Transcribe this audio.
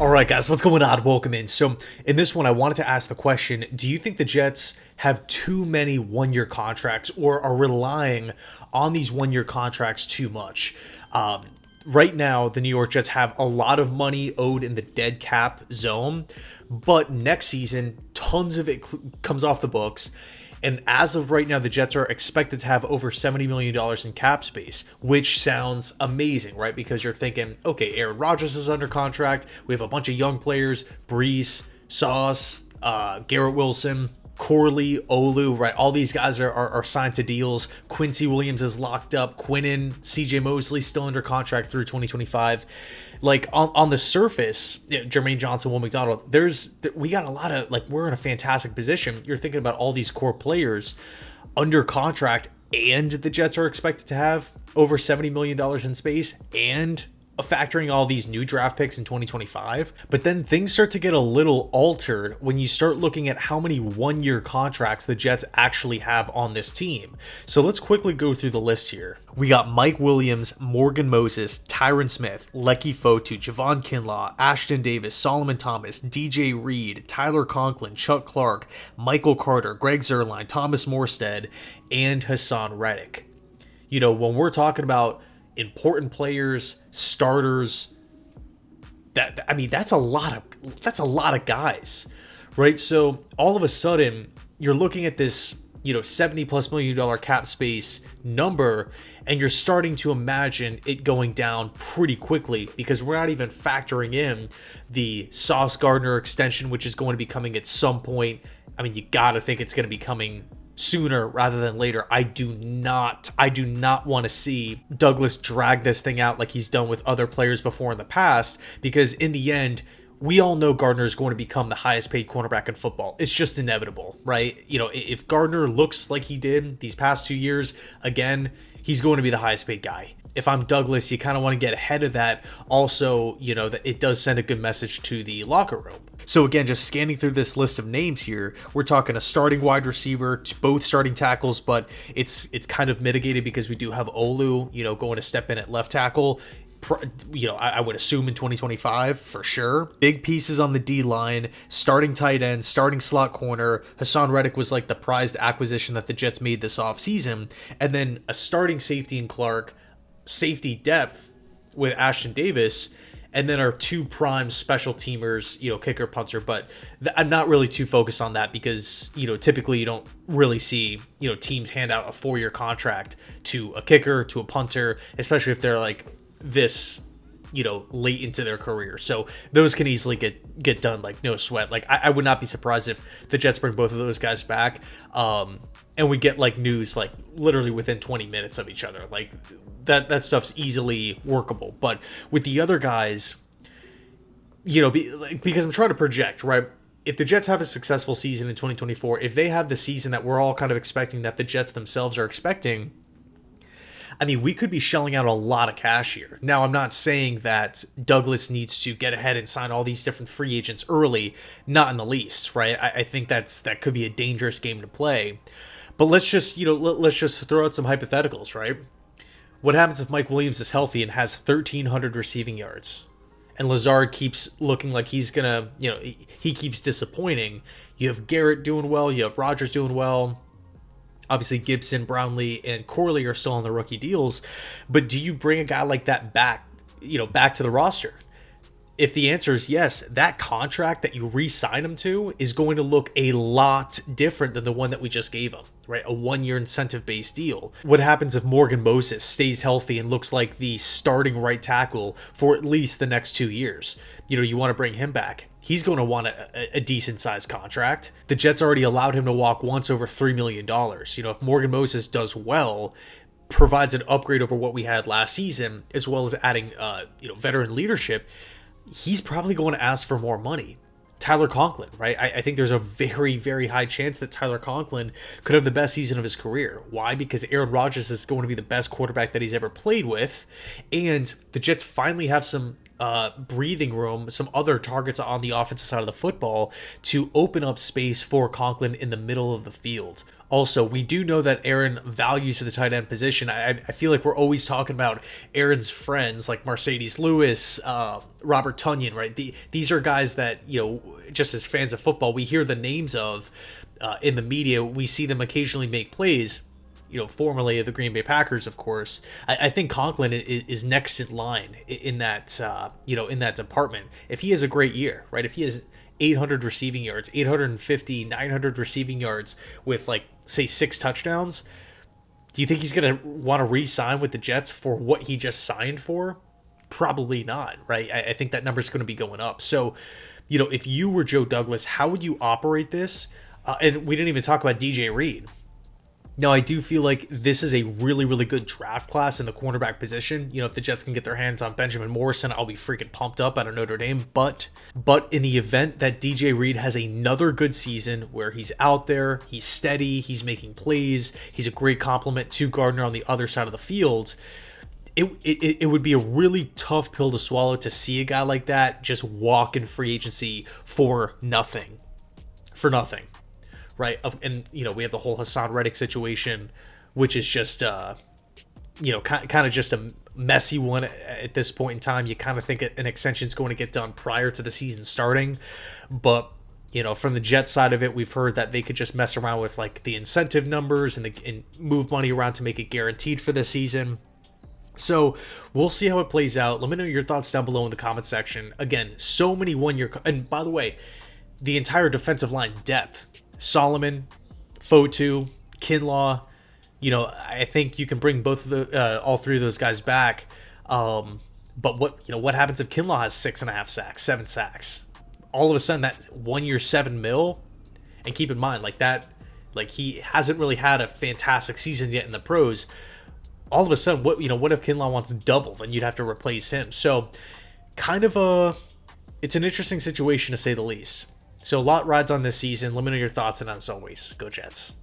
All right, guys, what's going on? Welcome in. So, in this one, I wanted to ask the question, do you think the Jets have too many one-year contracts or are relying on these one-year contracts too much? Right now, the New York Jets have a lot of money owed in the dead cap zone, but next season, tons of it comes off the books. And as of right now, the Jets are expected to have over $70 million in cap space, which sounds amazing, right? Because you're thinking, okay, Aaron Rodgers is under contract. We have a bunch of young players, Brees, Sauce, Garrett Wilson, Corley, Olu, right? All these guys are signed to deals. Quincy Williams is locked up. Quinnen, CJ Mosley still under contract through 2025. Like on the surface, Jermaine Johnson, Will McDonald, we got a lot of, like, we're in a fantastic position. You're thinking about all these core players under contract, and the Jets are expected to have over $70 million in space, and factoring all these new draft picks in 2025. But then things start to get a little altered when you start looking at how many one-year contracts the Jets actually have on this team. So let's quickly go through the list here. We got Mike Williams, Morgan Moses, Tyron Smith, Leki Fotu, Javon Kinlaw, Ashtyn Davis, Soloman Thomas, DJ Reed, Tyler Conklin, Chuck Clark, Michael Carter, Greg Zuerlein, Thomas Morstead, and Haasan Reddick. You know, when we're talking about important players, starters, that's a lot of guys, right? So all of a sudden you're looking at this, $70+ million cap space number, and you're starting to imagine it going down pretty quickly, because we're not even factoring in the Sauce Gardner extension, which is going to be coming at some point. I mean, you got to think it's going to be coming sooner rather than later. I do not want to see Douglas drag this thing out like he's done with other players before in the past, because in the end, we all know Gardner is going to become the highest paid cornerback in football. It's just inevitable, right? If Gardner looks like he did these past 2 years, again, he's going to be the highest paid guy. If I'm Douglas, you kind of want to get ahead of that. Also, that it does send a good message to the locker room. So again, just scanning through this list of names here, we're talking a starting wide receiver, both starting tackles, but it's kind of mitigated because we do have Olu, going to step in at left tackle. I would assume in 2025 for sure. Big pieces on the D line, starting tight end, starting slot corner. Haasan Reddick was like the prized acquisition that the Jets made this offseason. And then a starting safety in Clark, safety depth with Ashtyn Davis, and then our two prime special teamers, kicker, punter. But I'm not really too focused on that because, typically you don't really see, teams hand out a 4-year contract to a kicker, to a punter, especially if they're like this, late into their career. So those can easily get done, like no sweat. Like I would not be surprised if the Jets bring both of those guys back, and we get like news like literally within 20 minutes of each other. Like that stuff's easily workable. But with the other guys, because I'm trying to project, right? If the Jets have a successful season in 2024, if they have the season that we're all kind of expecting, that the Jets themselves are expecting, I mean, we could be shelling out a lot of cash here. Now, I'm not saying that Douglas needs to get ahead and sign all these different free agents early, not in the least, right? I think that could be a dangerous game to play. But let's just, let's just throw out some hypotheticals, right? What happens if Mike Williams is healthy and has 1,300 receiving yards, and Lazard keeps looking like he's gonna, he keeps disappointing? You have Garrett doing well, you have Rodgers doing well. Obviously, Gibson, Brownlee, and Corley are still on the rookie deals. But do you bring a guy like that back to the roster? If the answer is yes, that contract that you re-sign him to is going to look a lot different than the one that we just gave him, right? A 1-year incentive-based deal. What happens if Morgan Moses stays healthy and looks like the starting right tackle for at least the next 2 years? You want to bring him back. He's going to want a decent-sized contract. The Jets already allowed him to walk once over $3 million. If Morgan Moses does well, provides an upgrade over what we had last season, as well as adding, veteran leadership, he's probably going to ask for more money. Tyler Conklin, right? I think there's a very, very high chance that Tyler Conklin could have the best season of his career. Why? Because Aaron Rodgers is going to be the best quarterback that he's ever played with, and the Jets finally have some breathing room, some other targets on the offensive side of the football to open up space for Conklin in the middle of the field. Also, we do know that Aaron values the tight end position. I feel like we're always talking about Aaron's friends like Mercedes Lewis, Robert Tonyan, right? These are guys that, just as fans of football, we hear the names of in the media. We see them occasionally make plays, formerly of the Green Bay Packers, of course. I think Conklin is next in line in that, in that department. If he has a great year, right? If he has 800 receiving yards, 850, 900 receiving yards with, like, say 6 touchdowns, do you think he's going to want to re-sign with the Jets for what he just signed for? Probably not, right? I think that number's going to be going up. So, if you were Joe Douglas, how would you operate this? And we didn't even talk about DJ Reed. Now, I do feel like this is a really, really good draft class in the cornerback position. If the Jets can get their hands on Benjamin Morrison, I'll be freaking pumped up out of Notre Dame. But in the event that DJ Reed has another good season where he's out there, he's steady, he's making plays, he's a great complement to Gardner on the other side of the field, it would be a really tough pill to swallow to see a guy like that just walk in free agency for nothing. Right, and we have the whole Haasan Reddick situation, which is just kind of just a messy one at this point in time. You kind of think an extension is going to get done prior to the season starting, but from the Jets side of it, we've heard that they could just mess around with like the incentive numbers and move money around to make it guaranteed for this season. So we'll see how it plays out. Let me know your thoughts down below in the comment section. Again, so many one-year, and by the way, the entire defensive line depth. Soloman, Fotu, Kinlaw, I think you can bring both of all 3 of those guys back. But what happens if Kinlaw has 6.5 sacks, 7 sacks? All of a sudden, that 1 year, $7 million, and keep in mind, he hasn't really had a fantastic season yet in the pros. All of a sudden, what if Kinlaw wants double? Then you'd have to replace him. So, it's an interesting situation to say the least. So a lot rides on this season. Let me know your thoughts, and as always, go Jets.